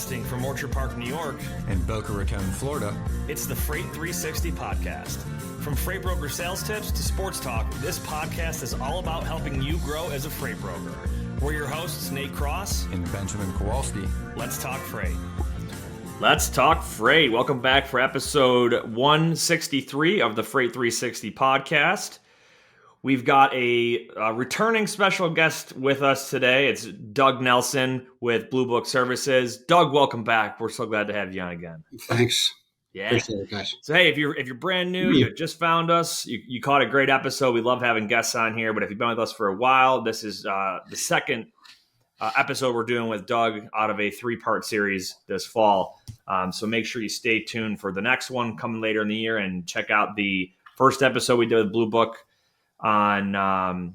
Broadcasting from Orchard Park, New York, and Boca Raton, Florida, it's the Freight 360 podcast. From freight broker sales tips to sports talk, this podcast is all about helping you grow as a freight broker. We're your hosts, Nate Cross and Benjamin Kowalski. Let's talk freight. Let's talk freight. Welcome back for episode 163 of the Freight 360 podcast. We've got a returning special guest with us today. It's Doug Nelson with Blue Book Services. Doug, welcome back. We're so glad to have you on again. Thanks. Yeah. Appreciate it, guys. So, hey, if you're brand new, you just found us, you caught a great episode. We love having guests on here. But if you've been with us for a while, this is the second episode we're doing with Doug out of a 3-part series this fall. So make sure you stay tuned for the next one coming later in the year and check out the first episode we did with Blue Book on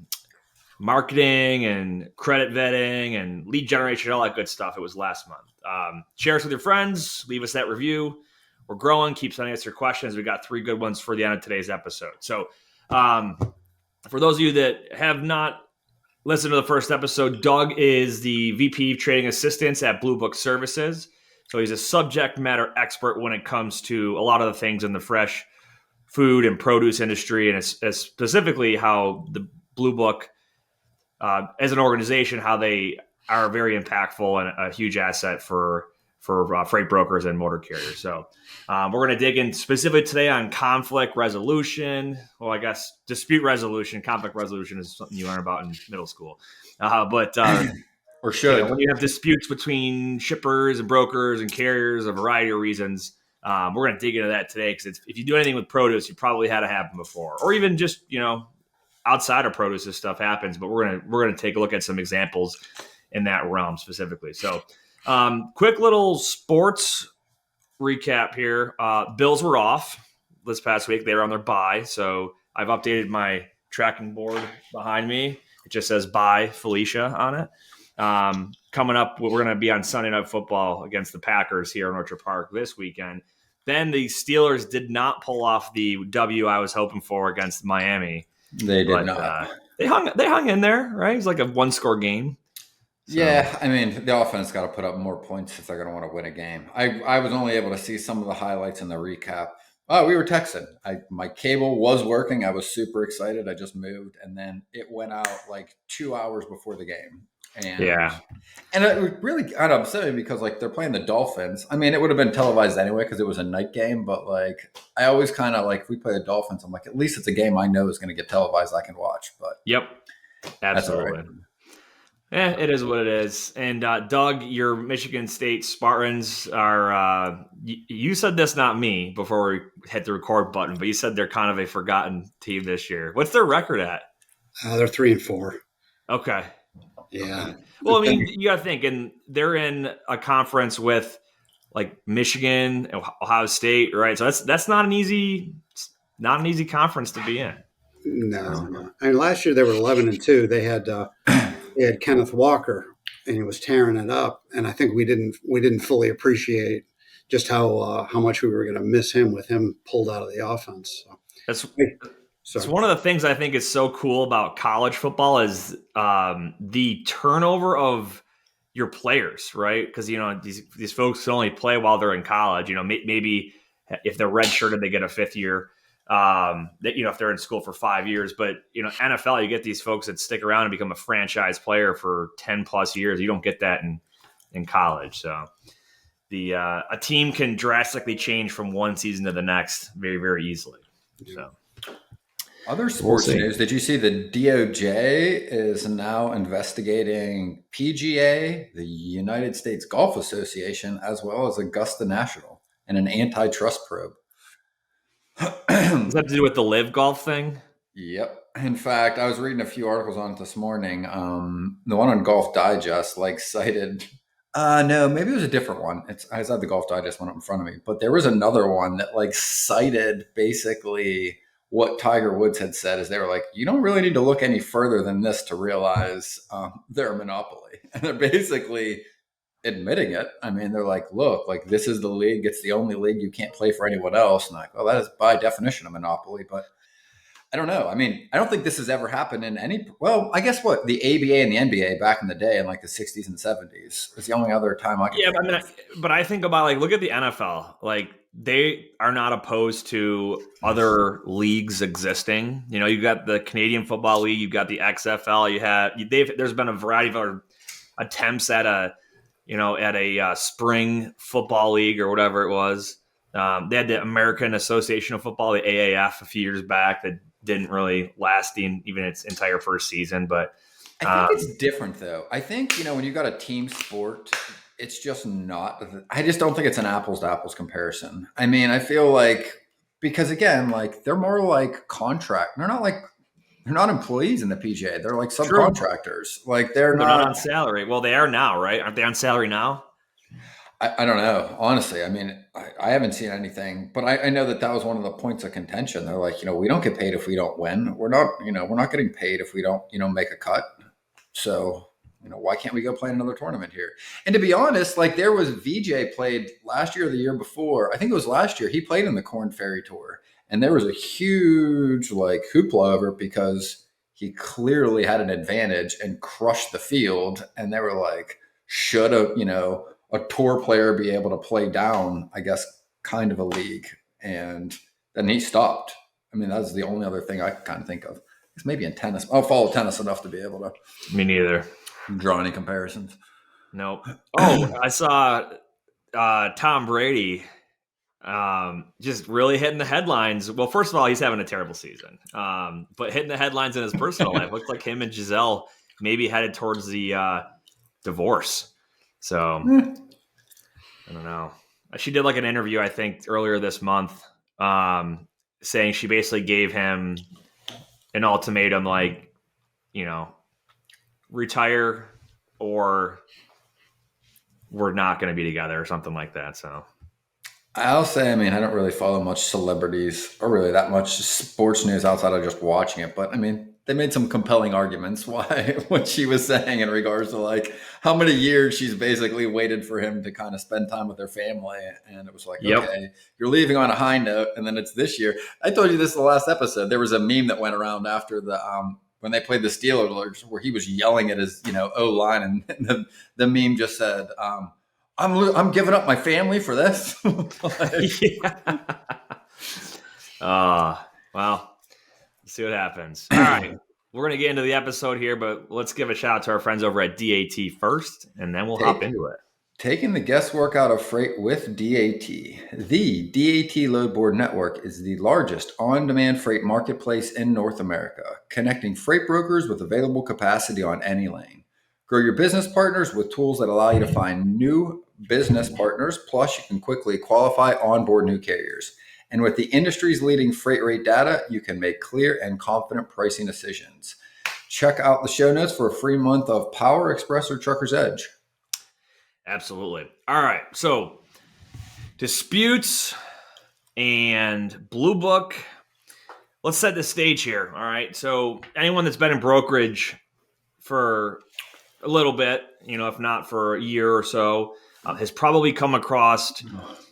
marketing and credit vetting and lead generation, all that good stuff. It was last month. Share us with your friends. Leave us that review. We're growing. Keep sending us your questions. We got 3 good ones for the end of today's episode. So for those of you that have not listened to the first episode, Doug is the VP of Trading Assistance at Blue Book Services. So he's a subject matter expert when it comes to a lot of the things in the fresh food and produce industry, and specifically how the Blue Book, as an organization, how they are very impactful and a huge asset for freight brokers and motor carriers. So we're going to dig in specifically today on conflict resolution. Well, I guess dispute resolution. Conflict resolution is something you learn about in middle school. Or should. When you have disputes between shippers and brokers and carriers, a variety of reasons, we're going to dig into that today, because if you do anything with produce, you probably had it happen before, or even just, outside of produce, this stuff happens. But we're going to take a look at some examples in that realm specifically. So quick little sports recap here. Bills were off this past week. They were on their bye. So I've updated my tracking board behind me. It just says bye Felicia on it. Coming up, we're going to be on Sunday Night Football against the Packers here in Orchard Park this weekend. Then the Steelers did not pull off the W I was hoping for against Miami. They did not. They hung in there, right? It was like a 1-score game. So. Yeah, I mean, the offense got to put up more points if they're going to want to win a game. I was only able to see some of the highlights in the recap. Oh, we were texting. My cable was working. I was super excited. I just moved, and then it went out like 2 hours before the game. And it really kind of upset me because they're playing the Dolphins. I mean, it would have been televised anyway because it was a night game. But I always kind of if we play the Dolphins, I'm like, at least it's a game I know is going to get televised. I can watch. But yep, absolutely. Yeah, it is what it is. And Doug, your Michigan State Spartans are. You said this, not me, before we hit the record button, but you said they're kind of a forgotten team this year. What's their record at? They're 3-4. Okay. Yeah. Well, I mean, you got to think, and they're in a conference with Michigan, Ohio State, right? So that's not an easy conference to be in. No. I mean, last year they were 11-2. They had Kenneth Walker, and he was tearing it up. And I think we didn't fully appreciate just how much we were going to miss him with him pulled out of the offense. So. It's one of the things I think is so cool about college football is the turnover of your players, right? Because these folks can only play while they're in college. Maybe if they're redshirted, they get a 5th year. If they're in school for 5 years, but NFL, you get these folks that stick around and become a franchise player for 10 plus years. You don't get that in college. So a team can drastically change from one season to the next very, very easily. So. Other sports news, did you see the DOJ is now investigating PGA, the United States Golf Association, as well as Augusta National in an antitrust probe? Does that have to do with the Live Golf thing? Yep. In fact, I was reading a few articles on it this morning. The one on Golf Digest cited no, maybe it was a different one. I had the Golf Digest one up in front of me, but there was another one that cited basically what Tiger Woods had said is they were like, you don't really need to look any further than this to realize they're a monopoly. And they're basically admitting it. I mean, they're like, look, this is the league. It's the only league. You can't play for anyone else. And that is by definition a monopoly. But I don't know. I mean, I don't think this has ever happened in any. Well, I guess what the ABA and the NBA back in the day in like the 60s and 70s is the only other time I can. Yeah, think but of. but I think about, like, look at the NFL. Like, they are not opposed to other leagues existing. You know, you got the Canadian Football League, you've got the XFL. There's been a variety of other attempts at a spring football league or whatever it was. They had the American Association of Football, the AAF, a few years back that didn't really last even its entire first season. But I think it's different though. I think, when you got a team sport, it's just not, I just don't think it's an apples to apples comparison. I mean, I feel like, because again, like they're more like contract. They're not employees in the PGA. They're like subcontractors. Like they're not on salary. Well, they are now, right? Aren't they on salary now? I don't know. Honestly, I mean, I haven't seen anything, but I know that was one of the points of contention. They're like, we don't get paid if we don't win. We're not getting paid if we don't, make a cut. So, why can't we go play another tournament here? And to be honest, like there was VJ played last year or the year before. I think it was last year. He played in the Corn Ferry Tour. And there was a huge like hoopla over it because he clearly had an advantage and crushed the field. And they were like, should a tour player be able to play down, I guess, kind of a league? And then he stopped. I mean, that's the only other thing I can kind of think of. It's maybe in tennis. I'll follow tennis enough to be able to. Me neither. Draw any comparisons. Nope. Oh, I saw Tom Brady just really hitting the headlines. Well, first of all, he's having a terrible season. But hitting the headlines in his personal life. Looks like him and Giselle maybe headed towards the divorce. So I don't know. She did like an interview, I think, earlier this month, saying she basically gave him an ultimatum, like, retire or we're not going to be together or something like that. So I'll say, I mean, I don't really follow much celebrities or really that much sports news outside of just watching it. But I mean, they made some compelling arguments why what she was saying in regards to like how many years she's basically waited for him to kind of spend time with her family. And it was like, okay, you're leaving on a high note. And then it's this year. I told you this in the last episode. There was a meme that went around after the when they played the Steelers where he was yelling at his, O-line. And the meme just said, I'm giving up my family for this. Well, let's see what happens. All right. We're going to get into the episode here, but let's give a shout out to our friends over at DAT first, and then we'll hop into it. Taking the guesswork out of freight with DAT. The DAT Load Board Network is the largest on-demand freight marketplace in North America, connecting freight brokers with available capacity on any lane. Grow your business partners with tools that allow you to find new business partners, plus you can quickly qualify onboard new carriers. And with the industry's leading freight rate data, you can make clear and confident pricing decisions. Check out the show notes for a free month of Power Express or Trucker's Edge. Absolutely. All right. So disputes and Blue Book. Let's set the stage here. All right. So anyone that's been in brokerage for a little bit, if not for a year or so, has probably come across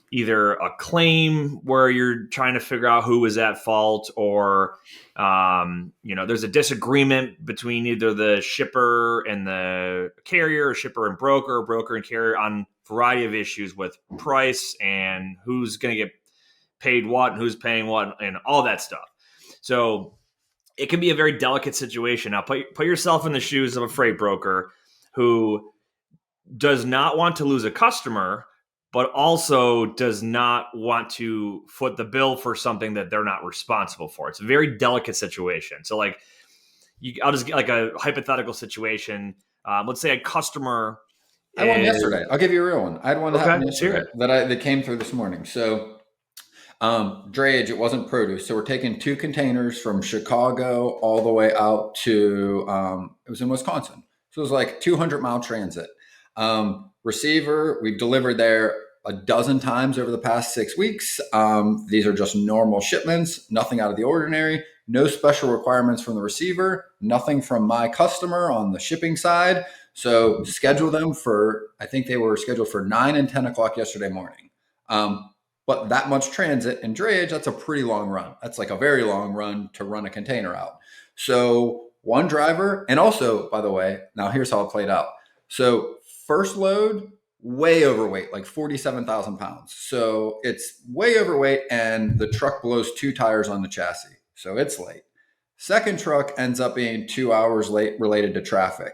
either a claim where you're trying to figure out who was at fault, or there's a disagreement between either the shipper and the carrier, or shipper and broker, or broker and carrier, on a variety of issues with price and who's going to get paid what and who's paying what and all that stuff. So it can be a very delicate situation. Now put yourself in the shoes of a freight broker who does not want to lose a customer, but also does not want to foot the bill for something that they're not responsible for. It's a very delicate situation. So I'll just get like a hypothetical situation. Let's say a customer. I had one yesterday. I'll give you a real one. I had one that happened yesterday that came through this morning. So drayage, it wasn't produce. So we're taking 2 containers from Chicago all the way out to, it was in Wisconsin. So it was like 200-mile transit. Receiver, we've delivered there a dozen times over the past 6 weeks. These are just normal shipments, nothing out of the ordinary, no special requirements from the receiver, nothing from my customer on the shipping side. So schedule them I think they were scheduled for 9 and 10 o'clock yesterday morning. But that much transit and drayage, that's a pretty long run. That's like a very long run to run a container out. So one driver, and also, by the way, now here's how it played out. So first load, way overweight, like 47,000 pounds. So it's way overweight, and the truck blows 2 tires on the chassis. So it's late. Second truck ends up being 2 hours late related to traffic.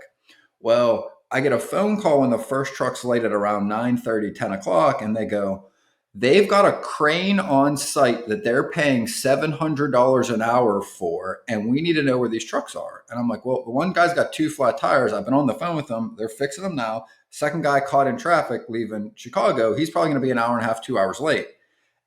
Well, I get a phone call when the first truck's late at around 9:30, 10 o'clock, and they go, they've got a crane on site that they're paying $700 an hour for, and we need to know where these trucks are. And I'm like, well, the one guy's got 2 flat tires. I've been on the phone with them. They're fixing them now. Second guy caught in traffic leaving Chicago, he's probably going to be an hour and a half, 2 hours late.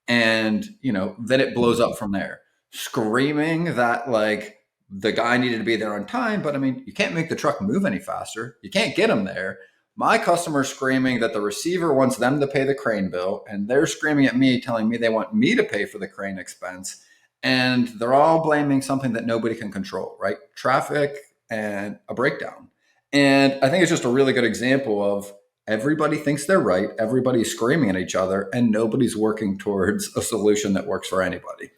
And, then it blows up from there. Screaming that like the guy needed to be there on time. But I mean, you can't make the truck move any faster. You can't get him there. My customer's screaming that the receiver wants them to pay the crane bill, and they're screaming at me, telling me they want me to pay for the crane expense. And they're all blaming something that nobody can control, right? Traffic and a breakdown. And I think it's just a really good example of everybody thinks they're right. Everybody's screaming at each other, and nobody's working towards a solution that works for anybody.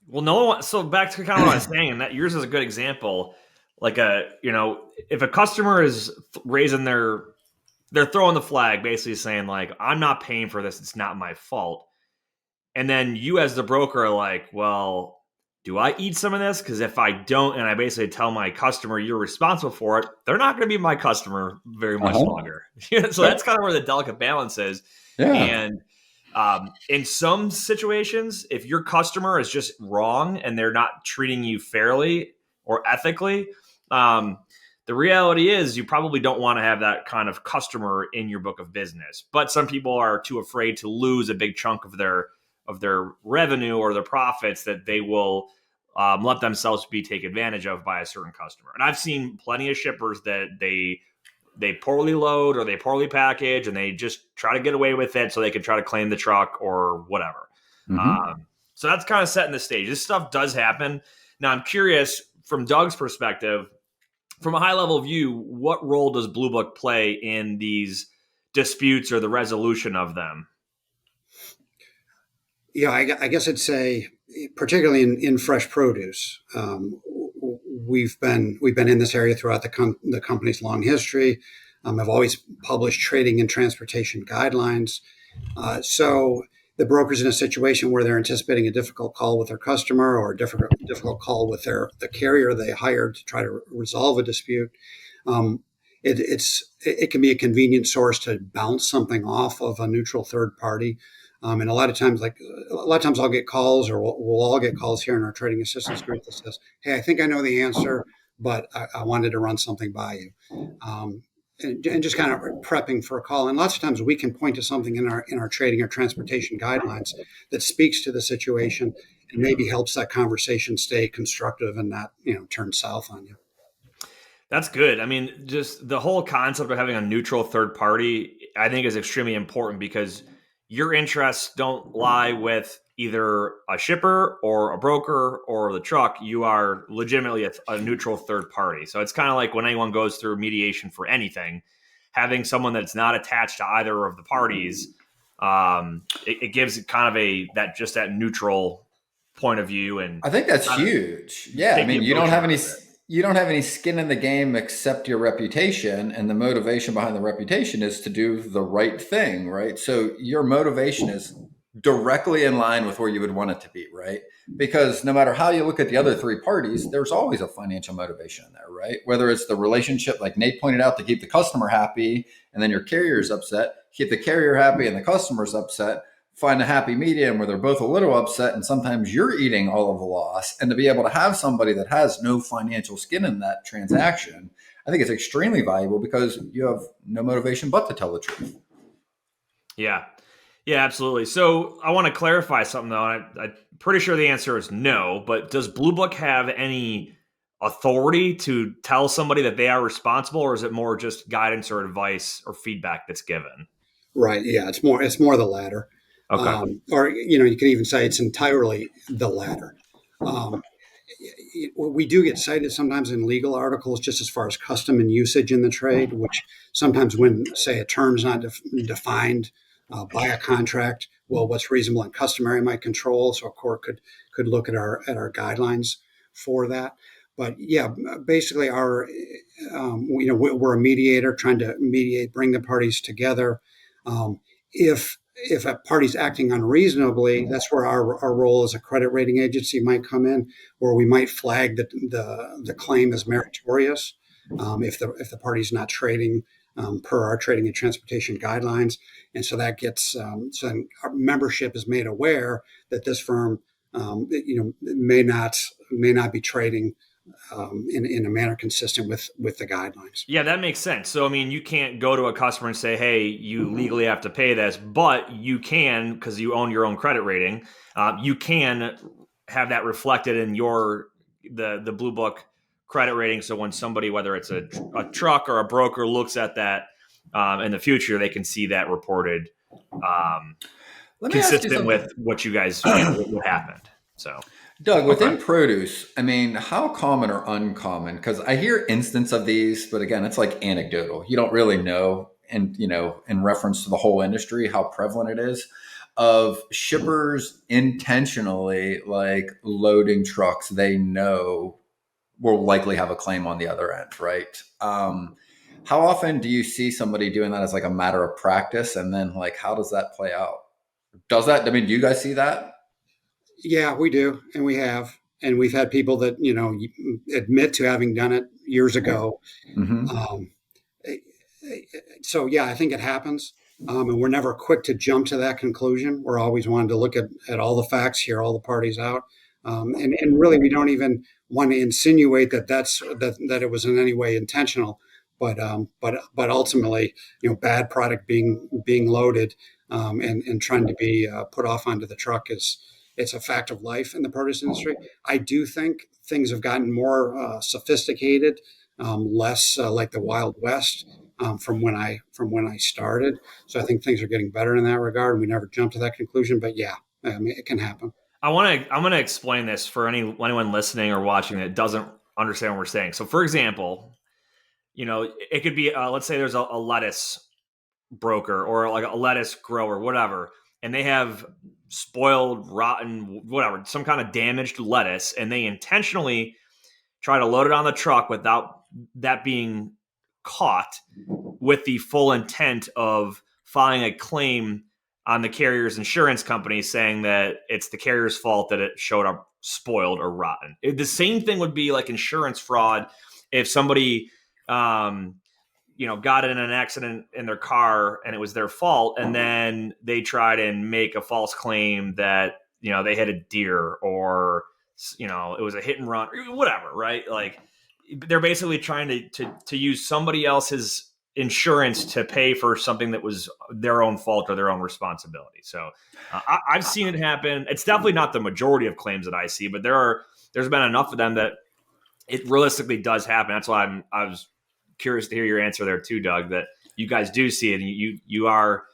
Well, no one. So back to kind of what I was saying, and that yours is a good example. Like if a customer is raising they're throwing the flag, basically saying like, I'm not paying for this. It's not my fault. And then you as the broker are like, well, do I eat some of this? Because if I don't, and I basically tell my customer you're responsible for it, they're not going to be my customer very much longer. So that's kind of where the delicate balance is. Yeah. And in some situations, if your customer is just wrong and they're not treating you fairly or ethically, the reality is you probably don't want to have that kind of customer in your book of business. But some people are too afraid to lose a big chunk of their revenue or their profits that they will let themselves be taken advantage of by a certain customer. And I've seen plenty of shippers that they poorly load or they poorly package and they just try to get away with it so they can try to claim the truck or whatever. Mm-hmm. So that's kind of setting the stage. This stuff does happen. Now I'm curious from Doug's perspective, from a high level view, what role does Blue Book play in these disputes or the resolution of them? Yeah, I guess I'd say, particularly in fresh produce, we've been in this area throughout the company's long history. I've always published trading and transportation guidelines. So the broker's in a situation where they're anticipating a difficult call with their customer or a difficult call with the carrier they hired to try to resolve a dispute. It can be a convenient source to bounce something off of a neutral third party. And a lot of times I'll get calls, or we'll all get calls here in our trading assistance group that says, hey, I think I know the answer, but I wanted to run something by you. And just kind of prepping for a call. And lots of times we can point to something in our trading or transportation guidelines that speaks to the situation and maybe helps that conversation stay constructive and not, turn south on you. That's good. I mean, just the whole concept of having a neutral third party, I think, is extremely important because your interests don't lie with either a shipper or a broker or the truck. You are legitimately a neutral third party. So it's kind of like when anyone goes through mediation for anything, having someone that's not attached to either of the parties, it gives it kind of that neutral point of view. And I think that's huge. Yeah. I mean, you don't have any skin in the game except your reputation, and the motivation behind the reputation is to do the right thing, right? So your motivation is directly in line with where you would want it to be, right? Because no matter how you look at the other 3 parties, there's always a financial motivation in there, right? Whether it's the relationship, like Nate pointed out, to keep the customer happy and then your carrier's upset, keep the carrier happy and the customer's upset, find a happy medium where they're both a little upset and sometimes you're eating all of the loss. And to be able to have somebody that has no financial skin in that transaction, I think it's extremely valuable because you have no motivation but to tell the truth. Yeah. Yeah, absolutely. So I want to clarify something, though. I'm pretty sure the answer is no, but does Blue Book have any authority to tell somebody that they are responsible, or is it more just guidance or advice or feedback that's given? Right. Yeah, it's more the latter. Okay. Or, you could even say it's entirely the latter. We do get cited sometimes in legal articles just as far as custom and usage in the trade, which sometimes when, say, a term's not defined by a contract, well, what's reasonable and customary might control. So a court could look at our guidelines for that. But yeah, basically, we're a mediator trying to mediate, bring the parties together. If a party's acting unreasonably, that's where our role as a credit rating agency might come in, where we might flag the claim as meritorious if the party's not trading per our trading and transportation guidelines, and so that gets so our membership is made aware that this firm may not be trading in a manner consistent with the guidelines. Yeah, that makes sense. So, I mean, you can't go to a customer and say, hey, you legally have to pay this, but you can, because you own your own credit rating, you can have that reflected in the Blue Book credit rating. So when somebody, whether it's a truck or a broker, looks at that in the future, they can see that reported consistent with what you guys what happened. So, Doug, within produce, I mean, how common or uncommon? Because I hear instance of these, but again, it's like anecdotal. You don't really know, and in reference to the whole industry, how prevalent it is of shippers intentionally like loading trucks they know will likely have a claim on the other end, right? How often do you see somebody doing that as like a matter of practice, and then like how does that play out? Do you guys see that? Yeah, we do, and we have, and we've had people that admit to having done it years ago. Mm-hmm. So yeah, I think it happens, and we're never quick to jump to that conclusion. We're always wanting to look at all the facts, hear all the parties out, and really we don't even want to insinuate that it was in any way intentional. But ultimately, bad product being loaded and trying to be put off onto the truck it's a fact of life in the produce industry. I do think things have gotten more sophisticated, less like the Wild West from when I started. So I think things are getting better in that regard. We never jumped to that conclusion, but yeah, I mean, it can happen. I'm going to explain this for anyone listening or watching that doesn't understand what we're saying. So, for example, it could be let's say there's a lettuce broker or like a lettuce grower, whatever, and they have spoiled, rotten, whatever, some kind of damaged lettuce, and they intentionally try to load it on the truck without that being caught, with the full intent of filing a claim on the carrier's insurance company saying that it's the carrier's fault that it showed up spoiled or rotten. The same thing would be like insurance fraud if somebody got in an accident in their car and it was their fault, and then they tried and make a false claim that they hit a deer, or it was a hit and run, or whatever, right? Like they're basically trying to use somebody else's insurance to pay for something that was their own fault or their own responsibility. So I've seen it happen. It's definitely not the majority of claims that I see, but there's been enough of them that it realistically does happen. That's why I was curious to hear your answer there too, Doug, that you guys do see it and you are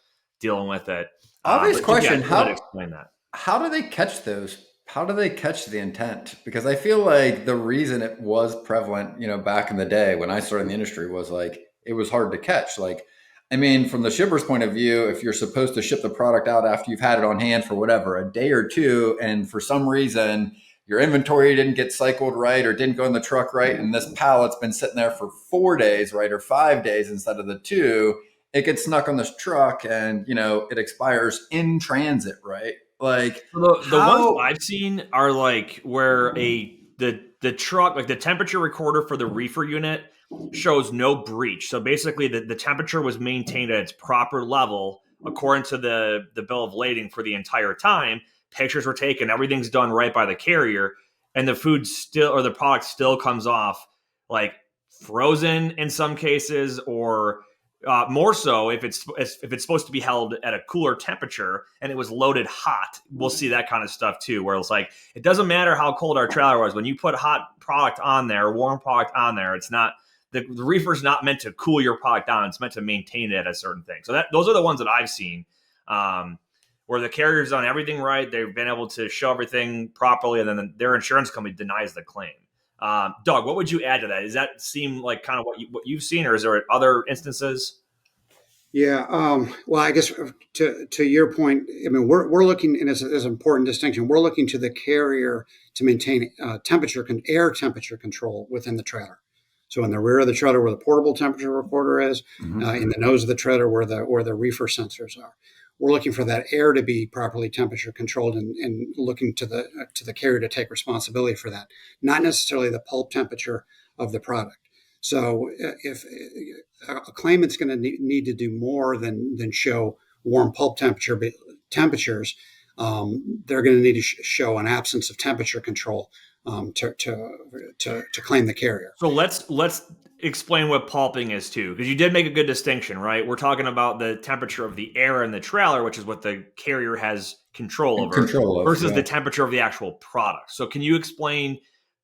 dealing with it. Obvious question. How explain that? How do they catch those? How do they catch the intent? Because I feel like the reason it was prevalent, back in the day when I started in the industry, was like, it was hard to catch. Like, I mean, from the shipper's point of view, if you're supposed to ship the product out after you've had it on hand for whatever, a day or two, and for some reason your inventory didn't get cycled right or didn't go in the truck right, and this pallet's been sitting there for 4 days, right, or 5 days instead of the 2, it gets snuck on this truck and, it expires in transit, right? Like the ones I've seen are like where the truck, like the temperature recorder for the reefer unit shows no breach. So basically the temperature was maintained at its proper level according to the bill of lading for the entire time. Pictures were taken, everything's done right by the carrier, and the food still, or the product still comes off like frozen in some cases, or more so if it's supposed to be held at a cooler temperature and it was loaded hot. We'll see that kind of stuff too, where it's like, it doesn't matter how cold our trailer was, when you put hot product on there, warm product on there, it's not, the reefer's not meant to cool your product down, it's meant to maintain it at a certain thing. So those are the ones that I've seen, where the carrier's done everything right, they've been able to show everything properly, and then their insurance company denies the claim. Doug, what would you add to that? Does that seem like kind of what you've seen, or is there other instances? Yeah. Well, I guess to your point, I mean, we're looking, and it's an important distinction. We're looking to the carrier to maintain air temperature control within the trailer. So in the rear of the trailer, where the portable temperature recorder is, in the nose of the trailer, where the reefer sensors are, we're looking for that air to be properly temperature controlled, and looking to the carrier to take responsibility for that, not necessarily the pulp temperature of the product. So if a claimant's going to need to do more than show warm pulp temperatures, they're going to need to show an absence of temperature control to claim the carrier. So let's explain what pulping is too, because you did make a good distinction, right? We're talking about the temperature of the air in the trailer, which is what the carrier has control over, versus the temperature of the actual product. So can you explain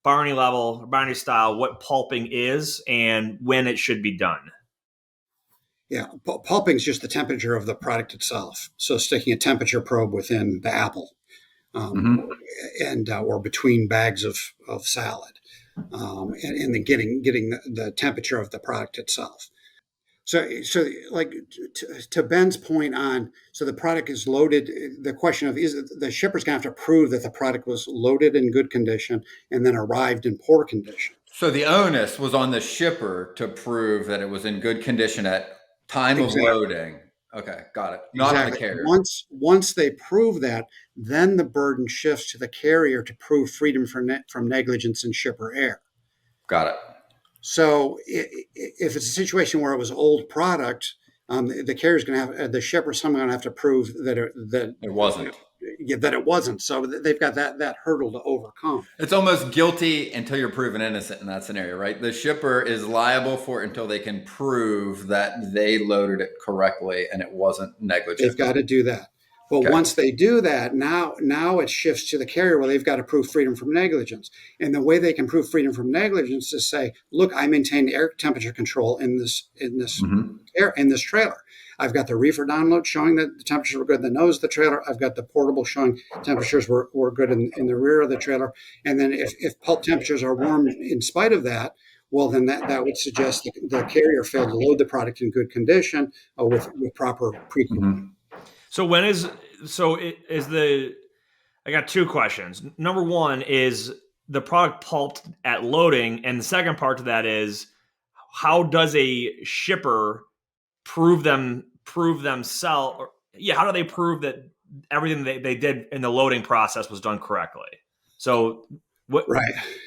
Barney level, Barney style, what pulping is and when it should be done? Yeah, pulping is just the temperature of the product itself. So sticking a temperature probe within the apple, and or between bags of salad, and then getting the temperature of the product itself. So like to Ben's point on, so the product is loaded. The question of, is the shipper's going to have to prove that the product was loaded in good condition and then arrived in poor condition. So the onus was on the shipper to prove that it was in good condition at time of loading. Okay, got it. Not on the carrier. Once they prove that, then the burden shifts to the carrier to prove freedom from negligence in shipper error. Got it. So if it's a situation where it was old product, the carrier's going to have, the shipper's somehow going to have to prove that it wasn't. That it wasn't. So they've got that hurdle to overcome. It's almost guilty until you're proven innocent in that scenario, right? The shipper is liable for it until they can prove that they loaded it correctly and it wasn't negligent. They've got to do that. But once they do that, now it shifts to the carrier where they've got to prove freedom from negligence. And the way they can prove freedom from negligence is say, look, I maintained air temperature control in this trailer. I've got the reefer download showing that the temperatures were good in the nose of the trailer. I've got the portable showing temperatures were good in the rear of the trailer. And then if pulp temperatures are warm in spite of that, well, then that would suggest the carrier failed to load the product in good condition with proper pre-cooling. So I got two questions. Number one, is the product pulped at loading? And the second part to that is, how does a shipper prove themselves? How do they prove that everything they did in the loading process was done correctly? So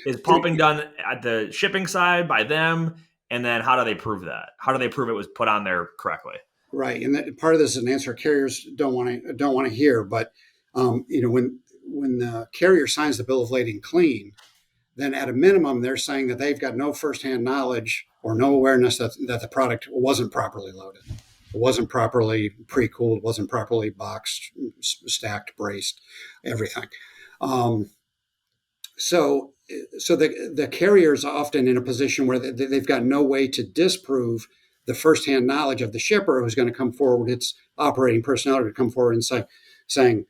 is pulping done at the shipping side by them? And then how do they prove that? How do they prove it was put on there correctly? Right, and that, part of this is an answer carriers don't want to hear. But when the carrier signs the bill of lading clean, then at a minimum they're saying that they've got no firsthand knowledge or no awareness that the product wasn't properly loaded, it wasn't properly pre-cooled, wasn't properly boxed, stacked, braced, everything. So the carrier is often in a position where they've got no way to disprove the firsthand knowledge of the shipper who's going to come forward, its operating personnel to come forward and saying,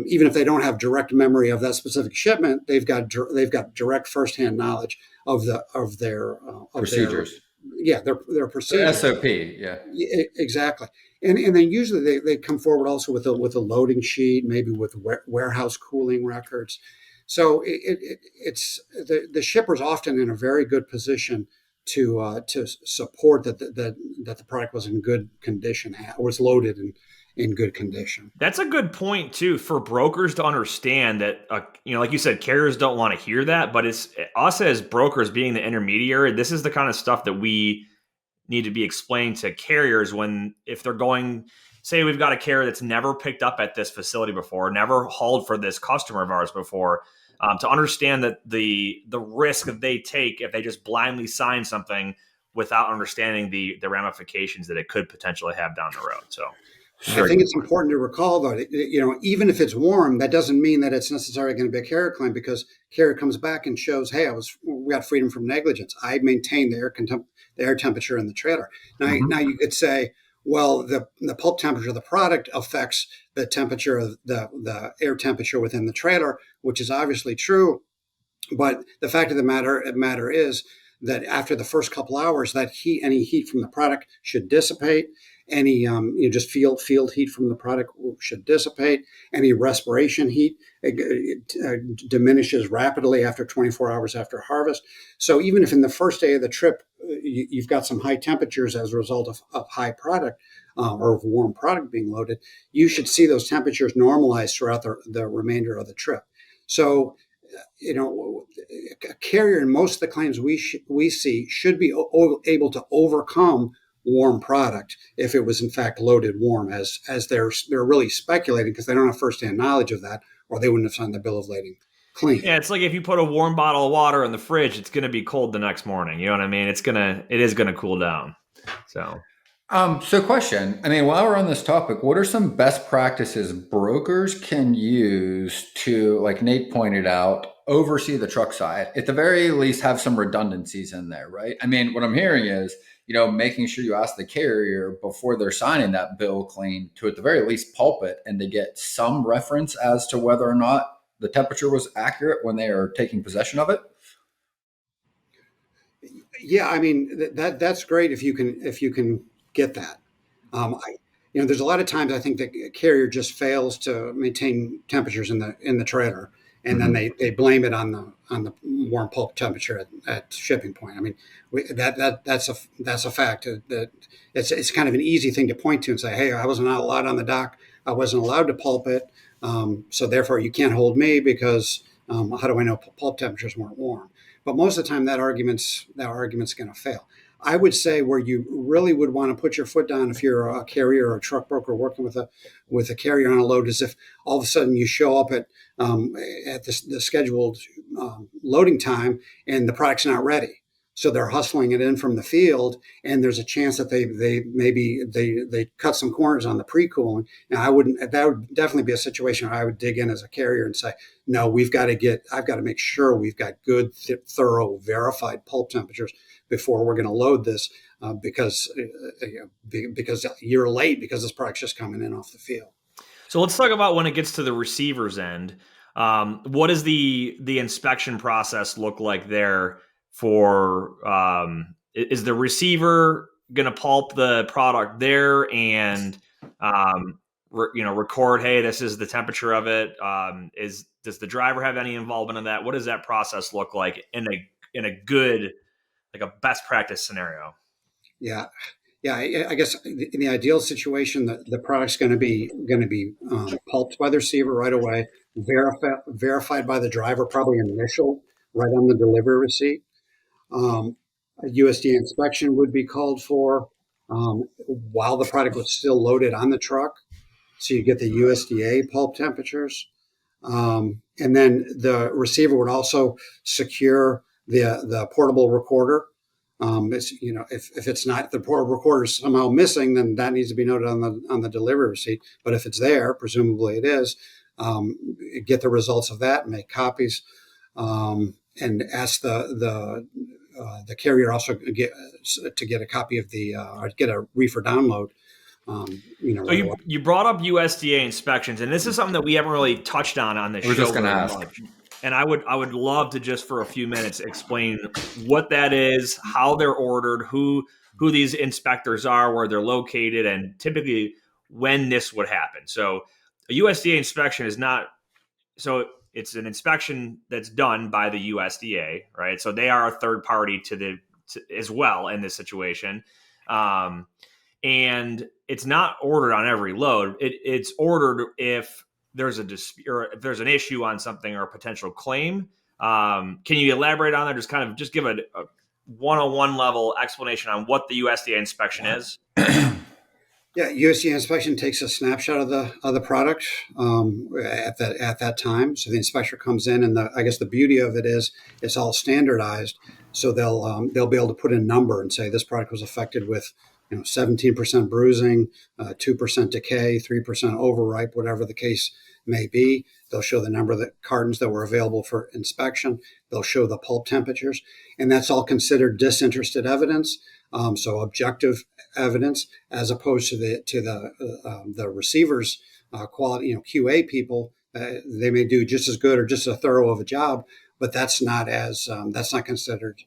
even if they don't have direct memory of that specific shipment, they've got direct firsthand knowledge of their procedures. Their procedures. SOP, yeah. Exactly. And then usually they come forward also with a loading sheet, maybe with warehouse cooling records. So it's the shipper's often in a very good position to support that the product was in good condition or was loaded in good condition. That's a good point too, for brokers to understand that, like you said, carriers don't want to hear that, but it's us as brokers being the intermediary. This is the kind of stuff that we need to be explained to carriers if they're going, say we've got a carrier that's never picked up at this facility before, never hauled for this customer of ours before, to understand that the risk that they take if they just blindly sign something without understanding the ramifications that it could potentially have down the road. So I think it's important to recall, though, even if it's warm, that doesn't mean that it's necessarily going to be a carrier claim, because carrier comes back and shows, hey, we got freedom from negligence. I maintained the air temperature in the trailer. Now you could say, well, the pulp temperature of the product affects the temperature of the air temperature within the trailer, which is obviously true. But the fact of the matter is that after the first couple hours, any heat from the product should dissipate, Any just field heat from the product should dissipate. Any respiration heat diminishes rapidly after 24 hours after harvest. So even if in the first day of the trip you've got some high temperatures as a result of high product or of warm product being loaded, you should see those temperatures normalize throughout the remainder of the trip. So a carrier in most of the claims we see should be able to overcome warm product if it was in fact loaded warm, as they're really speculating because they don't have firsthand knowledge of that, or they wouldn't have signed the bill of lading clean. Yeah, it's like if you put a warm bottle of water in the fridge, it's going to be cold the next morning. You know what I mean? It is going to cool down. So question. I mean, while we're on this topic, what are some best practices brokers can use to, like Nate pointed out, oversee the truck side? At the very least, have some redundancies in there, right? I mean, what I'm hearing is, making sure you ask the carrier before they're signing that bill clean to, at the very least, pulp it and to get some reference as to whether or not the temperature was accurate when they are taking possession of it. Yeah, I mean that's great if you can get that. There's a lot of times I think the carrier just fails to maintain temperatures in the trailer, and then they blame it on the warm pulp temperature at shipping point. I mean, that's a fact that it's kind of an easy thing to point to and say, hey, I wasn't allowed on the dock, I wasn't allowed to pulp it, so therefore you can't hold me because how do I know pulp temperatures weren't warm? But most of the time that argument's going to fail. I would say where you really would want to put your foot down if you're a carrier or a truck broker working with a carrier on a load is if all of a sudden you show up at the scheduled loading time and the product's not ready. So they're hustling it in from the field, and there's a chance that they cut some corners on the pre-cooling. Now that would definitely be a situation where I would dig in as a carrier and say, no, I've got to make sure we've got good, thorough, verified pulp temperatures before we're going to load this because you're late because this product's just coming in off the field. So let's talk about when it gets to the receiver's end. What does the inspection process look like there? Is the receiver going to pulp the product there and record, hey, this is the temperature of it? Does the driver have any involvement in that? What does that process look like in a good, like a best practice scenario? Yeah. I guess in the ideal situation, the product's going to be pulped by the receiver right away, verified by the driver, probably initial right on the delivery receipt. A USDA inspection would be called for while the product was still loaded on the truck, so you get the USDA pulp temperatures, and then the receiver would also secure the portable recorder. If it's not, the portable recorder is somehow missing, then that needs to be noted on the delivery receipt. But if it's there, presumably it is, get the results of that, make copies, and ask the carrier also to get a copy of or get a reefer download. So you brought up USDA inspections, and this is something that we haven't really touched on this show. We're just going to ask. And I would love to just for a few minutes explain what that is, how they're ordered, who these inspectors are, where they're located, and typically when this would happen. So a USDA inspection is not so. It's an inspection that's done by the USDA, right? So they are a third party as well in this situation. And it's not ordered on every load. It's ordered if there's a dispute or if there's an issue on something or a potential claim. Can you elaborate on that? Just give a 101 level explanation on what the USDA inspection is. Yeah, USDA inspection takes a snapshot of the product at that time. So the inspector comes in, and I guess the beauty of it is it's all standardized. So they'll be able to put in a number and say this product was affected with 17% bruising, 2% decay, 3% overripe, whatever the case may be. They'll show the number of the cartons that were available for inspection. They'll show the pulp temperatures, and that's all considered disinterested evidence. So objective evidence, as opposed to the receivers quality, QA people. They may do just as good or just as thorough of a job, but that's not considered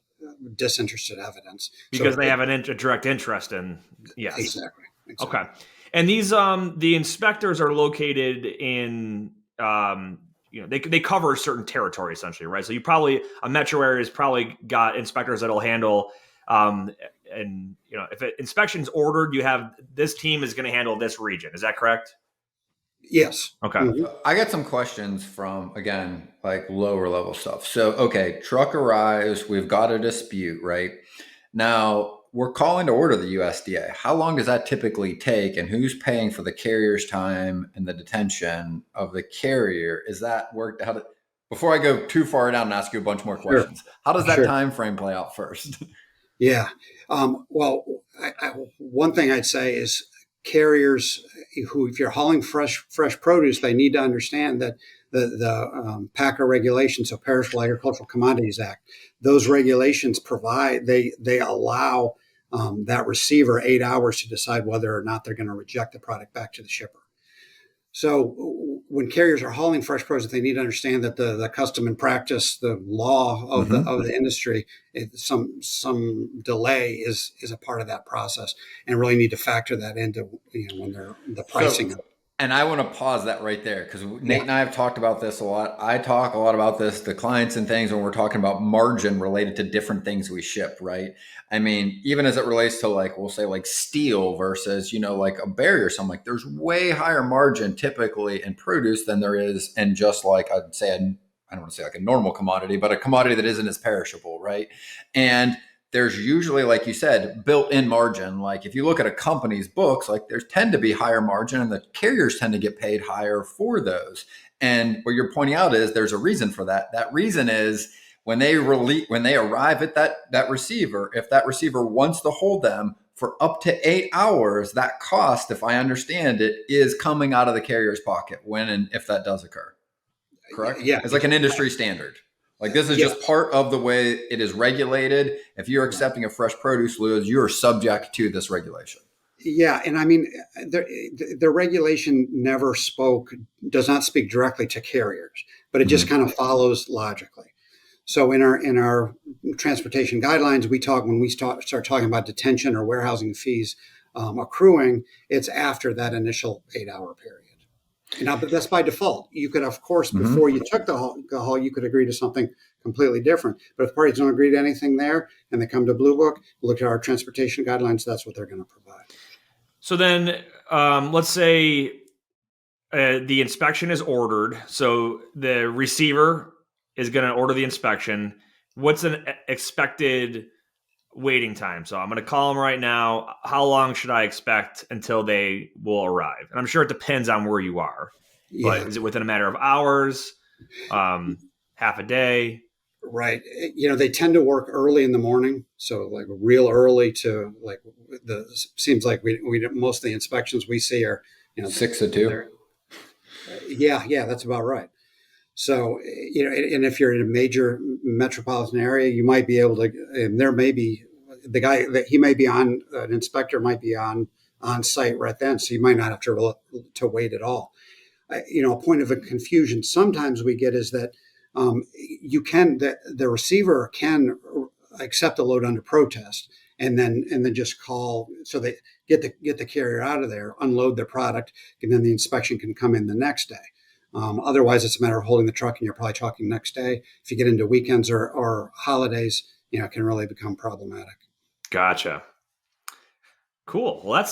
disinterested evidence because they have a direct interest in. Yes, Okay. And these the inspectors are located in they cover a certain territory essentially, right? So a metro area has probably got inspectors that'll handle and if an inspection's ordered, you have this team is going to handle this region. Is that correct? Yes. Okay. Mm-hmm. I got some questions from, again, like lower level stuff. So, okay, truck arrives, we've got a dispute, right? Now, we're calling to order the USDA. How long does that typically take, and who's paying for the carrier's time and the detention of the carrier? Is that worked out? Before I go too far down and ask you a bunch more questions, how does that time frame play out first? Yeah. Well, one thing I'd say is carriers who, if you're hauling fresh produce, they need to understand that the PACA regulations, so Perishable Agricultural Commodities Act, those regulations they allow that receiver 8 hours to decide whether or not they're going to reject the product back to the shipper. So when carriers are hauling fresh produce, they need to understand that the custom and practice, the law of the industry, some delay is a part of that process, and really need to factor that into when they're the pricing. And I want to pause that right there because Nate and I have talked about this a lot. I talk a lot about this to clients and things when we're talking about margin related to different things we ship, right? I mean, even as it relates to we'll say steel versus, like a barrier or something, there's way higher margin typically in produce than there is in just I'd say, I don't want to say a normal commodity, but a commodity that isn't as perishable, right? And there's usually, like you said, built-in margin. Like if you look at a company's books, there's tend to be higher margin and the carriers tend to get paid higher for those. And what you're pointing out is there's a reason for that. That reason is when they arrive at that receiver, if that receiver wants to hold them for up to 8 hours, that cost, if I understand it, is coming out of the carrier's pocket when and if that does occur. Correct? Yeah. It's like an industry standard. This is just part of the way it is regulated. If you're accepting a fresh produce, Lewis, you are subject to this regulation. Yeah, and I mean, the regulation does not speak directly to carriers, but it just kind of follows logically. So in our transportation guidelines, when we start talking about detention or warehousing fees accruing, it's after that initial 8-hour period. Now, but that's by default. You could, of course, before you took the haul, you could agree to something completely different. But if parties don't agree to anything there and they come to Blue Book, look at our transportation guidelines, that's what they're going to provide. So then let's say the inspection is ordered. So the receiver is going to order the inspection. What's an expected waiting time? So I'm going to call them right now. How long should I expect until they will arrive? And I'm sure it depends on where you are, but is it within a matter of hours, half a day? Right. They tend to work early in the morning. So real early to seems like we most of the inspections we see are, 6 to 2. Yeah, that's about right. So, and if you're in a major metropolitan area, you might be able to, and there may be the guy that he may be on, an inspector might be on site right then. So you might not have to wait at all. A point of a confusion sometimes we get is that the receiver can accept a load under protest and then just call. So they get the carrier out of there, unload their product, and then the inspection can come in the next day. Otherwise, it's a matter of holding the truck, and you're probably talking next day. If you get into weekends or holidays, it can really become problematic. Gotcha. Cool. Well,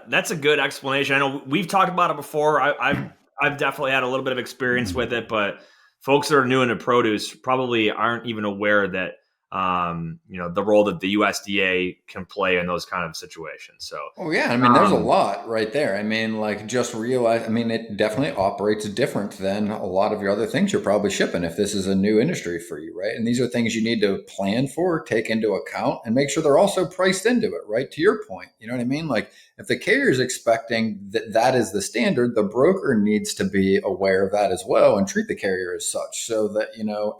that's a good explanation. I know we've talked about it before. I've definitely had a little bit of experience with it, but folks that are new into produce probably aren't even aware that the role that the USDA can play in those kind of situations. So, yeah, I mean, there's a lot right there. I mean, just realize, it definitely operates different than a lot of your other things you're probably shipping if this is a new industry for you, right? And these are things you need to plan for, take into account, and make sure they're also priced into it, right? To your point, you know what I mean? If the carrier is expecting that is the standard, the broker needs to be aware of that as well and treat the carrier as such so that,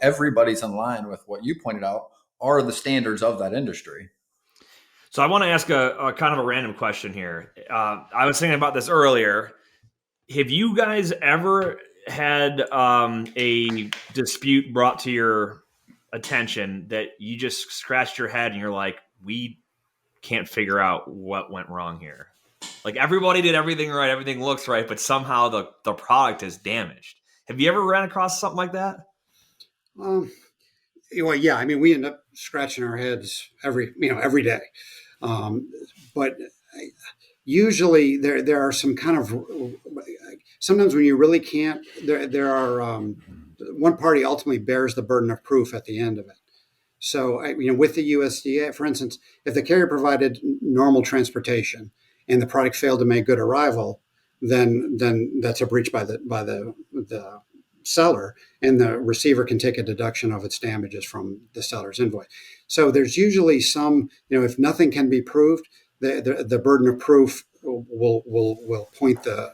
everybody's in line with what you pointed out are the standards of that industry. So I want to ask a kind of a random question here. I was thinking about this earlier. Have you guys ever had a dispute brought to your attention that you just scratched your head and you're like, we can't figure out what went wrong here? Like everybody did everything right, everything looks right, but somehow the product is damaged. Have you ever ran across something like that? Um, well, yeah. I mean, we end up scratching our heads every day. Um, but usually there are some kind of sometimes when you really can't there are one party ultimately bears the burden of proof at the end of it. So with the USDA, for instance, if the carrier provided normal transportation and the product failed to make good arrival, then that's a breach by the seller, and the receiver can take a deduction of its damages from the seller's invoice. So there's usually some, if nothing can be proved, the burden of proof will point the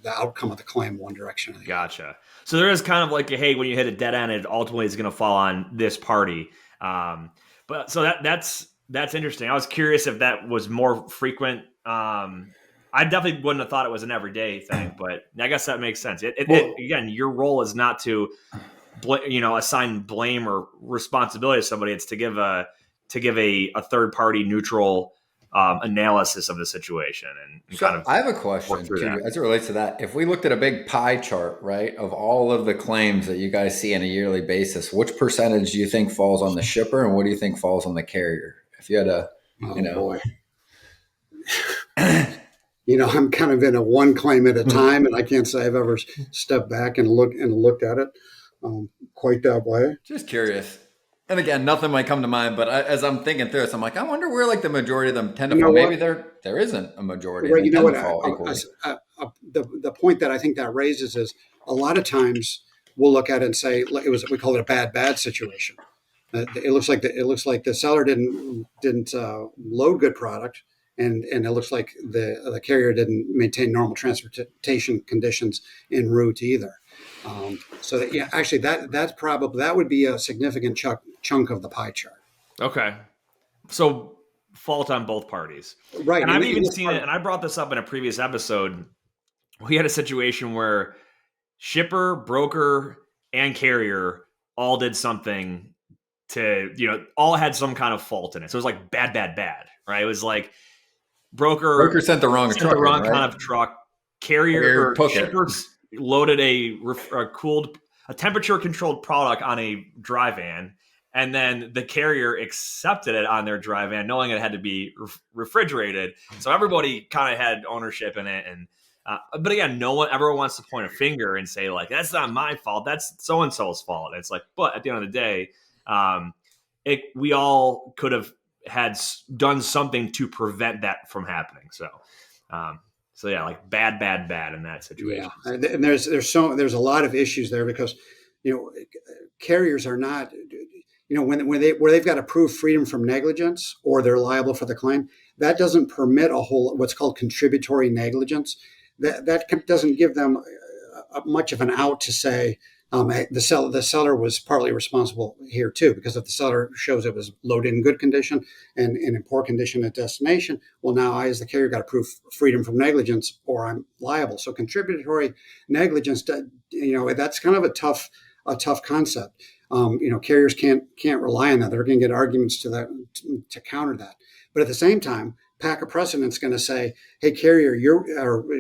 outcome of the claim one direction or the other. Gotcha. So there is kind of like hey, when you hit a dead end, it ultimately is going to fall on this party. But so that's interesting. I was curious if that was more frequent. I definitely wouldn't have thought it was an everyday thing, but I guess that makes sense. Again, your role is not to, assign blame or responsibility to somebody. It's to give a third party neutral analysis of the situation. And so I have a question too, as it relates to that. If we looked at a big pie chart, right, of all of the claims that you guys see on a yearly basis, which percentage do you think falls on the shipper, and what do you think falls on the carrier? If you had a, boy. I'm kind of in a one claim at a time, and I can't say I've ever stepped back and looked at it quite that way. Just curious. And again, nothing might come to mind, but as I'm thinking through this, I'm like, I wonder where like the majority of them tend to fall. Maybe there isn't a majority. Right. The point that I think that raises is a lot of times we'll look at it and say we call it a bad situation. It looks like the seller didn't load good product. And it looks like the carrier didn't maintain normal transportation conditions en route either. Actually, that would be a significant chunk of the pie chart. Okay, so fault on both parties, right? And I've even seen it. And I brought this up in a previous episode. We had a situation where shipper, broker, and carrier all did something to all had some kind of fault in it. So it was like bad, right? It was like. Broker sent the wrong kind of truck. Carrier or shippers loaded a temperature controlled product on a dry van, and then the carrier accepted it on their dry van, knowing it had to be refrigerated. So everybody kind of had ownership in it, and but again, no one ever wants to point a finger and say like that's not my fault, that's so and so's fault. It's like, but at the end of the day, we all could have had done something to prevent that from happening. So yeah, like bad in that situation. Yeah. And there's a lot of issues there because, carriers are not, where they've got to prove freedom from negligence or they're liable for the claim, that doesn't permit what's called contributory negligence. That doesn't give them much of an out to say, the seller was partly responsible here too, because if the seller shows it was loaded in good condition and in poor condition at destination, well, now I, as the carrier, got to prove freedom from negligence, or I'm liable. So contributory negligence, that's kind of a tough concept. Carriers can't rely on that. They're going to get arguments to counter that. But at the same time, pack of precedent's going to say, hey, carrier,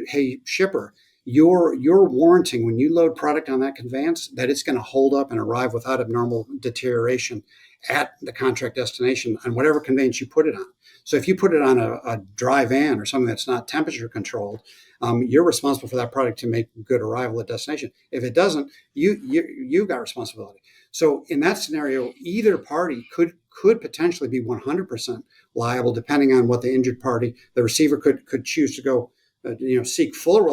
hey, shipper, you're warranting when you load product on that conveyance that it's going to hold up and arrive without abnormal deterioration at the contract destination on whatever conveyance you put it on. So if you put it on a dry van or something that's not temperature controlled, you're responsible for that product to make good arrival at destination. If it doesn't, you've got responsibility. So in that scenario, either party could potentially be 100% liable, depending on what the injured party, the receiver could choose to go. Seek full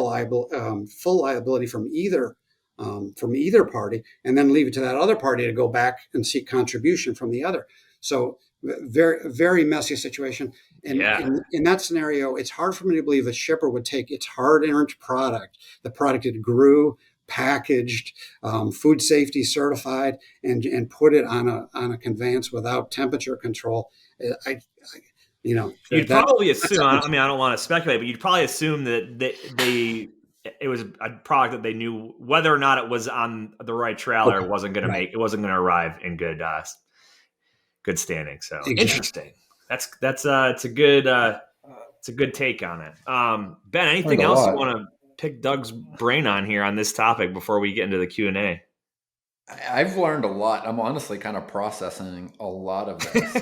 liability from either party, and then leave it to that other party to go back and seek contribution from the other. So very, very messy situation. And in that scenario, it's hard for me to believe a shipper would take its hard-earned product, the product it grew, packaged, food safety certified, and put it on a conveyance without temperature control. You'd probably assume. I don't want to speculate, but you'd probably assume that it was a product that they knew whether or not it was on the right trailer. Okay. wasn't going to arrive in good standing. So exactly. Interesting. That's it's a good It's a good take on it. Ben, anything else you want to pick Doug's brain on here on this topic before we get into the Q&A? I've learned a lot. I'm honestly kind of processing a lot of this.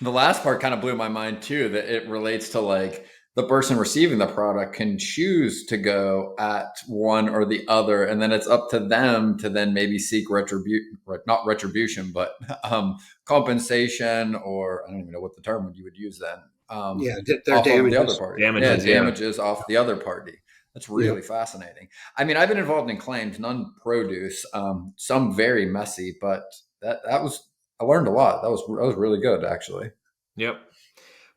The last part kind of blew my mind too, that it relates to like the person receiving the product can choose to go at one or the other. And then it's up to them to then maybe seek not retribution, but compensation, or I don't even know what the term you would use then. Their damages. The other party. Damages off the other party. That's really fascinating. I mean, I've been involved in claims, none produce, some very messy, but I learned a lot. That was really good, actually. Yep.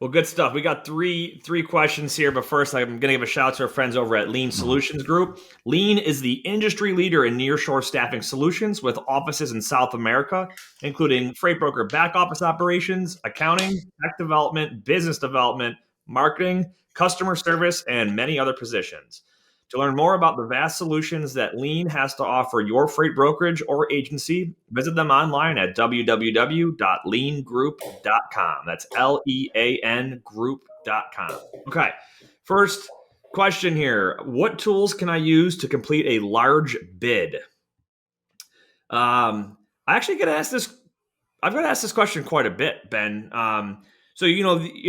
Well, good stuff. We got three questions here, but first I'm going to give a shout out to our friends over at Lean Solutions Group. Lean is the industry leader in nearshore staffing solutions with offices in South America, including freight broker back office operations, accounting, tech development, business development, marketing, customer service, and many other positions. To learn more about the vast solutions that Lean has to offer your freight brokerage or agency, visit them online at www.leangroup.com. That's LEAN group.com. Okay, first question here. What tools can I use to complete a large bid? I actually get asked this. I've got asked this question quite a bit, Ben. So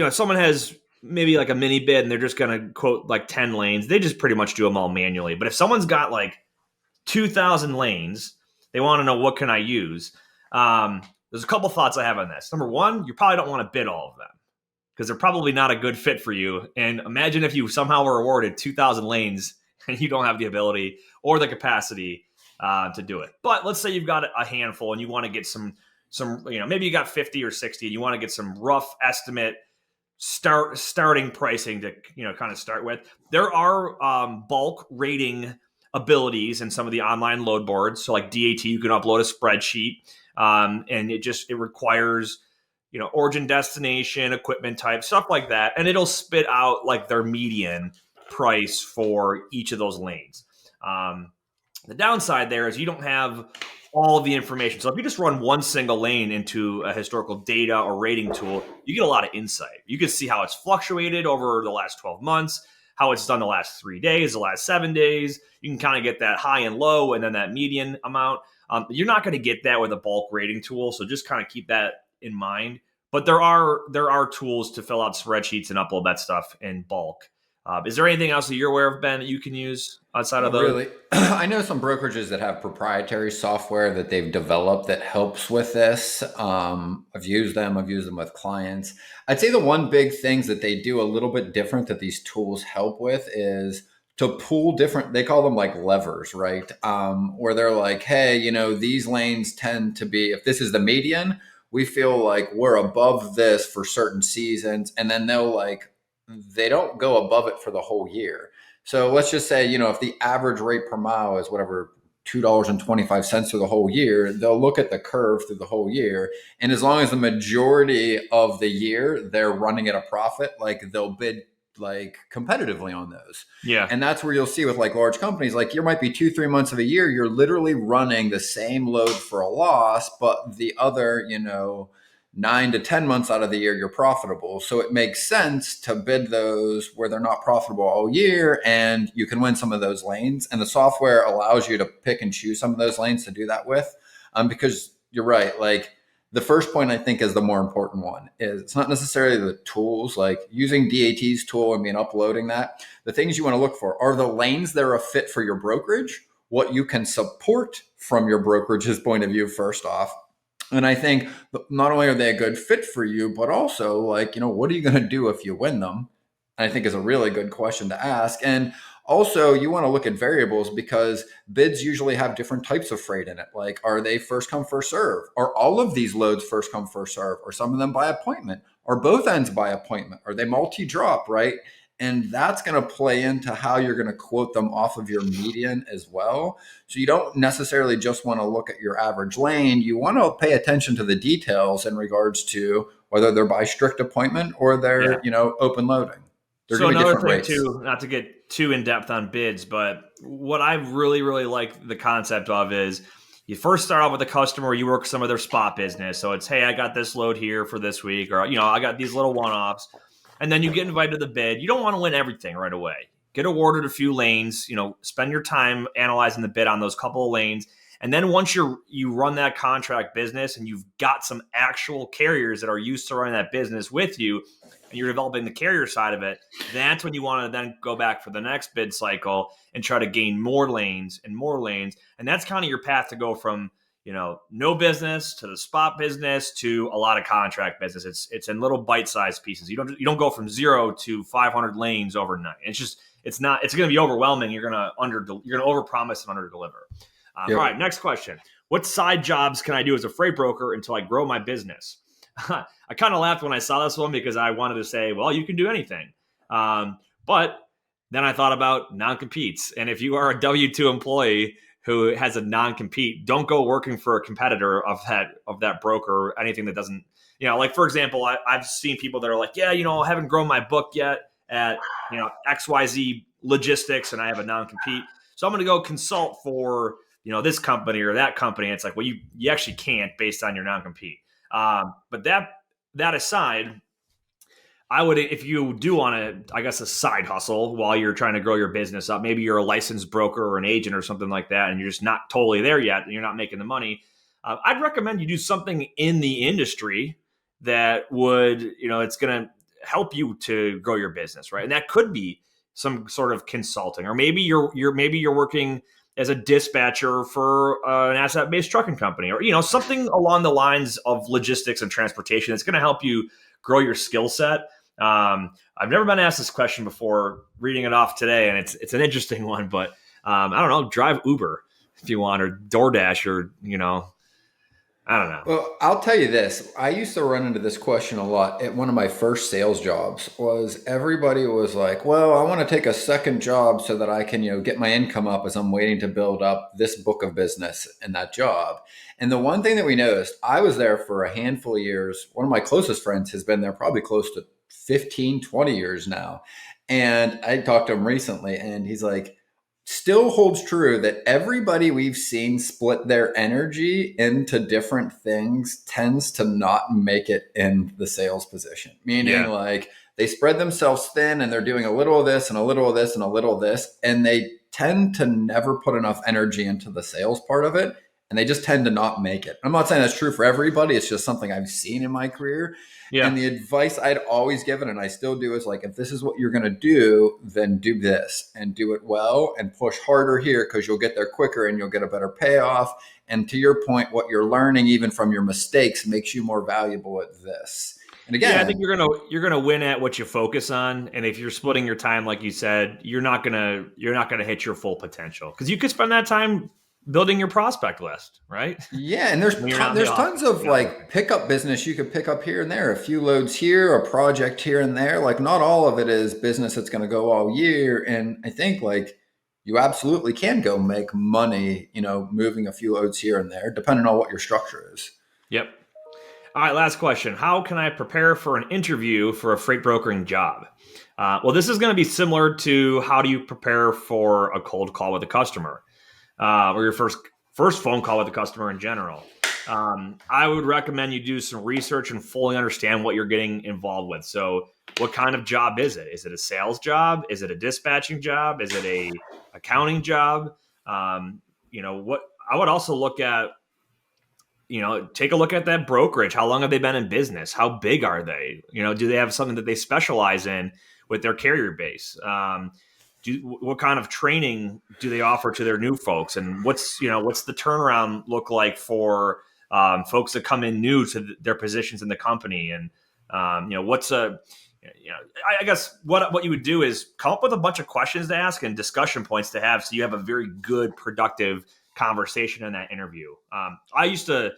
someone has maybe like a mini bid and they're just going to quote like 10 lanes. They just pretty much do them all manually. But if someone's got like 2,000 lanes, they want to know, what can I use? There's a couple thoughts I have on this. Number one, you probably don't want to bid all of them because they're probably not a good fit for you. And imagine if you somehow were awarded 2,000 lanes and you don't have the ability or the capacity to do it. But let's say you've got a handful and you want to get some, maybe you got 50 or 60 and you want to get some rough estimate starting pricing to kind of start with. There are bulk rating abilities in some of the online load boards. So like DAT, you can upload a spreadsheet, and it requires origin, destination, equipment type, stuff like that, and it'll spit out like their median price for each of those lanes. The downside there is you don't have all of the information. So if you just run one single lane into a historical data or rating tool, you get a lot of insight. You can see how it's fluctuated over the last 12 months, how it's done the last 3 days, the last 7 days. You can kind of get that high and low and then that median amount. You're not going to get that with a bulk rating tool. So just kind of keep that in mind. But there are tools to fill out spreadsheets and upload that stuff in bulk. Is there anything else that you're aware of, Ben, that you can use outside of those? Really, I know some brokerages that have proprietary software that they've developed that helps with this. I've used them with clients. I'd say the one big things that they do a little bit different that these tools help with is to pull different, they call them like levers, right? Where they're like, hey, these lanes tend to be, if this is the median, we feel like we're above this for certain seasons. And then they don't go above it for the whole year. So let's just say, if the average rate per mile is whatever, $2.25 through the whole year, they'll look at the curve through the whole year. And as long as the majority of the year they're running at a profit, like they'll bid like competitively on those. Yeah. And that's where you'll see with like large companies, like there might be 2-3 months of a year, you're literally running the same load for a loss, but the other, 9 to 10 months out of the year, you're profitable. So it makes sense to bid those where they're not profitable all year and you can win some of those lanes. And the software allows you to pick and choose some of those lanes to do that with. Because you're right, like the first point I think is the more important one is it's not necessarily the tools, like using DAT's tool and uploading that. The things you want to look for are the lanes that are a fit for your brokerage, what you can support from your brokerage's point of view, first off. And I think not only are they a good fit for you, but also like, what are you going to do if you win them? I think is a really good question to ask. And also you want to look at variables because bids usually have different types of freight in it. Like, are they first come, first serve? Are all of these loads first come, first serve? Or some of them by appointment? Are both ends by appointment? Are they multi-drop, right? And that's going to play into how you're going to quote them off of your median as well. So you don't necessarily just want to look at your average lane. You want to pay attention to the details in regards to whether they're by strict appointment or they're, open loading. They're so another thing rates. too, not to get too in depth on bids, but what I really, really like the concept of is you first start off with a customer, you work some of their spot business. So it's, hey, I got this load here for this week, or, I got these little one-offs. and then you get invited to the bid. You don't want to win everything right away. Get awarded a few lanes, spend your time analyzing the bid on those couple of lanes. And then once you run that contract business and you've got some actual carriers that are used to running that business with you, and you're developing the carrier side of it, that's when you want to then go back for the next bid cycle and try to gain more lanes and more lanes. And that's kind of your path to go from, no business to the spot business to a lot of contract business. It's in little bite-sized pieces. You don't go from 0 to 500 lanes overnight. It's going to be overwhelming. You're going to overpromise and underdeliver. Yep. All right, next question. What side jobs can I do as a freight broker until I grow my business? I kind of laughed when I saw this one because I wanted to say, well, you can do anything. But then I thought about non-competes. And if you are a W-2 employee who has a non-compete, don't go working for a competitor of that broker or anything that doesn't, like, for example, I've seen people that are like, yeah, I haven't grown my book yet at, XYZ Logistics and I have a non-compete. So I'm going to go consult for, this company or that company. And it's like, well, you actually can't based on your non-compete. But that aside, I would, if you do want to, I guess, a side hustle while you're trying to grow your business up, maybe you're a licensed broker or an agent or something like that, and you're just not totally there yet, and you're not making the money. I'd recommend you do something in the industry that would, it's going to help you to grow your business, right? And that could be some sort of consulting, or maybe you're working as a dispatcher for an asset-based trucking company, or something along the lines of logistics and transportation that's going to help you grow your skill set. I've never been asked this question before, reading it off today, and it's an interesting one. But I don't know, drive Uber if you want, or DoorDash, or I don't know. Well, I'll tell you this. I used to run into this question a lot at one of my first sales jobs. Was everybody was like, well, I want to take a second job so that I can, get my income up as I'm waiting to build up this book of business in that job. And the one thing that we noticed, I was there for a handful of years. One of my closest friends has been there probably close to 15, 20 years now. And I talked to him recently, and he's like, still holds true that everybody we've seen split their energy into different things tends to not make it in the sales position. Meaning like they spread themselves thin and they're doing a little of this and a little of this and a little of this. And they tend to never put enough energy into the sales part of it. And they just tend to not make it. I'm not saying that's true for everybody. It's just something I've seen in my career. Yeah. And the advice I'd always given, and I still do, is like, if this is what you're going to do, then do this and do it well and push harder here, because you'll get there quicker and you'll get a better payoff. And to your point, what you're learning, even from your mistakes, makes you more valuable at this. And again, I think you're gonna win at what you focus on. And if you're splitting your time, like you said, you're not gonna hit your full potential, because you could spend that time building your prospect list, right? Yeah, and there's tons of like pickup business you could pick up here and there, a few loads here, a project here and there. Like not all of it is business that's going to go all year. And I think like you absolutely can go make money, moving a few loads here and there, depending on what your structure is. Yep. All right, last question. How can I prepare for an interview for a freight brokering job? Well, this is going to be similar to how do you prepare for a cold call with a customer. Or your first phone call with the customer in general. I would recommend you do some research and fully understand what you're getting involved with. So what kind of job is it? Is it a sales job? Is it a dispatching job? Is it a accounting job? What I would also look at, take a look at that brokerage. How long have they been in business? How big are they? Do they have something that they specialize in with their carrier base? What kind of training do they offer to their new folks, and what's the turnaround look like for folks that come in new to their positions in the company? And I guess what you would do is come up with a bunch of questions to ask and discussion points to have, so you have a very good, productive conversation in that interview. I used to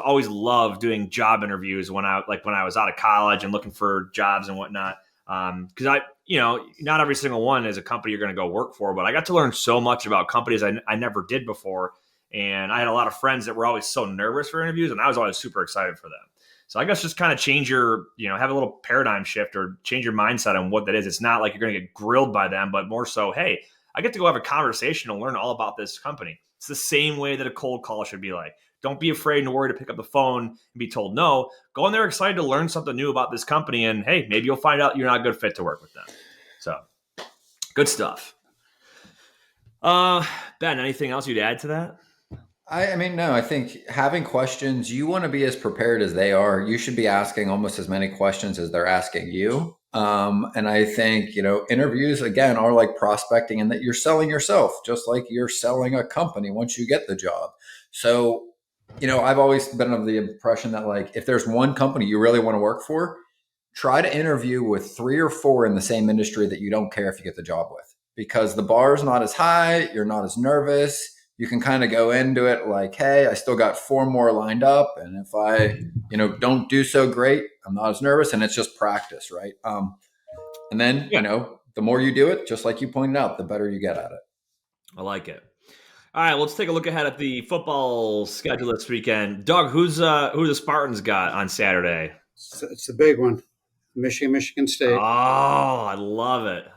always love doing job interviews when I was out of college and looking for jobs and whatnot. Because not every single one is a company you're going to go work for, but I got to learn so much about companies I never did before. And I had a lot of friends that were always so nervous for interviews, and I was always super excited for them. So I guess just kind of change your, have a little paradigm shift or change your mindset on what that is. It's not like you're going to get grilled by them, but more so, hey, I get to go have a conversation and learn all about this company. It's the same way that a cold call should be like. don't be afraid nor worried to pick up the phone and be told no. Go in there excited to learn something new about this company, and hey, maybe you'll find out you're not a good fit to work with them. So good stuff. Ben, anything else you'd add to that? I mean, no, I think having questions, you want to be as prepared as they are. You should be asking almost as many questions as they're asking you. And I think, interviews, again, are like prospecting in that you're selling yourself, just like you're selling a company once you get the job. So, I've always been of the impression that, like, if there's one company you really want to work for, try to interview with 3 or 4 in the same industry that you don't care if you get the job with, because the bar is not as high. You're not as nervous. You can kind of go into it like, hey, I still got 4 more lined up. And if I, don't do so great, I'm not as nervous, and it's just practice, right? And then, the more you do it, just like you pointed out, the better you get at it. I like it. All right, let's take a look ahead at the football schedule this weekend. Doug, who the Spartans got on Saturday? It's the big one, Michigan State. Oh, I love it.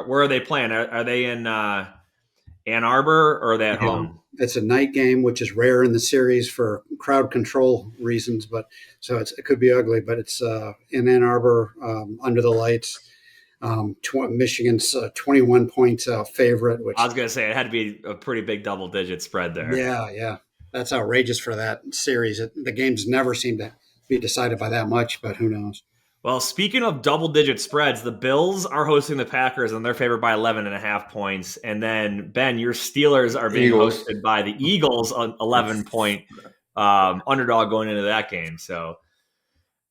Where are they playing? Are they in Ann Arbor, or are they at home? It's a night game, which is rare in the series for crowd control reasons. But so it could be ugly, but it's in Ann Arbor under the lights. Michigan's 21-point favorite. Which I was going to say it had to be a pretty big double-digit spread there. Yeah, that's outrageous for that series. The games never seem to be decided by that much, but who knows? Well, speaking of double-digit spreads, the Bills are hosting the Packers, and they're favored by 11.5 points. And then, Ben, your Steelers are being hosted by the Eagles, an 11-point underdog going into that game. So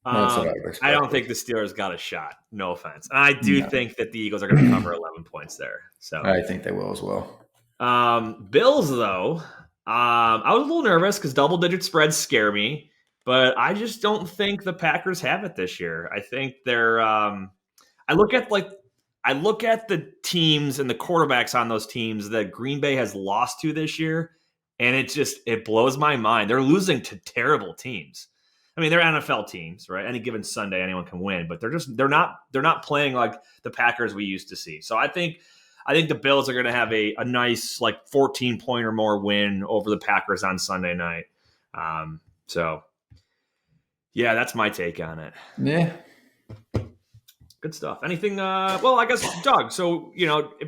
I don't think the Steelers got a shot. No offense. And I do think that the Eagles are going to cover 11 points there. So I think they will as well. Bills, though, I was a little nervous because double-digit spreads scare me. But I just don't think the Packers have it this year. I think they're. I look at the teams and the quarterbacks on those teams that Green Bay has lost to this year, and it blows my mind. They're losing to terrible teams. I mean, they're NFL teams, right? Any given Sunday, anyone can win, but they're not playing like the Packers we used to see. So I think the Bills are going to have a nice 14-point or more win over the Packers on Sunday night. So. Yeah, that's my take on it. Yeah. Good stuff. Anything, I guess, Doug, so,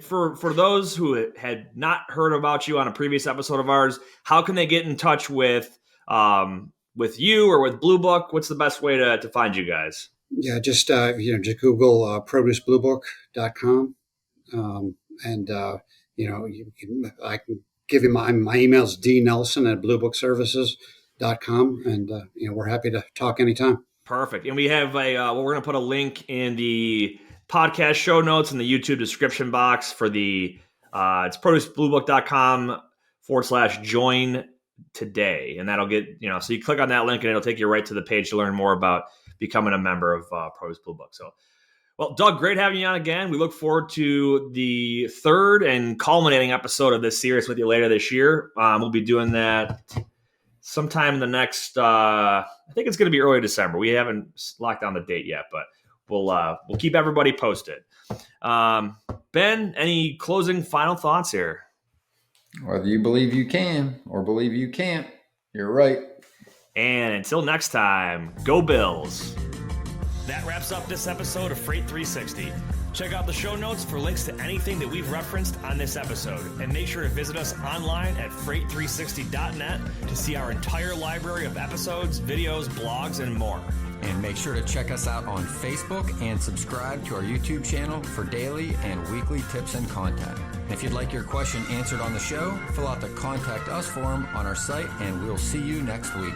for those who had not heard about you on a previous episode of ours, how can they get in touch with you or with Blue Book? What's the best way to find you guys? Yeah, just Google producebluebook.com. I can give you my email's dnelson@bluebookservices.com, and we're happy to talk anytime. Perfect. And we have we're going to put a link in the podcast show notes in the YouTube description box for the it's producebluebook.com/join today, and that'll get so you click on that link and it'll take you right to the page to learn more about becoming a member of Produce Blue Book. So, well, Doug, great having you on again. We look forward to the third and culminating episode of this series with you later this year. We'll be doing that sometime in the next, I think it's going to be early December. We haven't locked down the date yet, but we'll keep everybody posted. Ben, any closing final thoughts here? Whether you believe you can or believe you can't, you're right. And until next time, go Bills. That wraps up this episode of Freight 360. Check out the show notes for links to anything that we've referenced on this episode. And make sure to visit us online at freight360.net to see our entire library of episodes, videos, blogs, and more. And make sure to check us out on Facebook and subscribe to our YouTube channel for daily and weekly tips and content. If you'd like your question answered on the show, fill out the Contact Us form on our site, and we'll see you next week.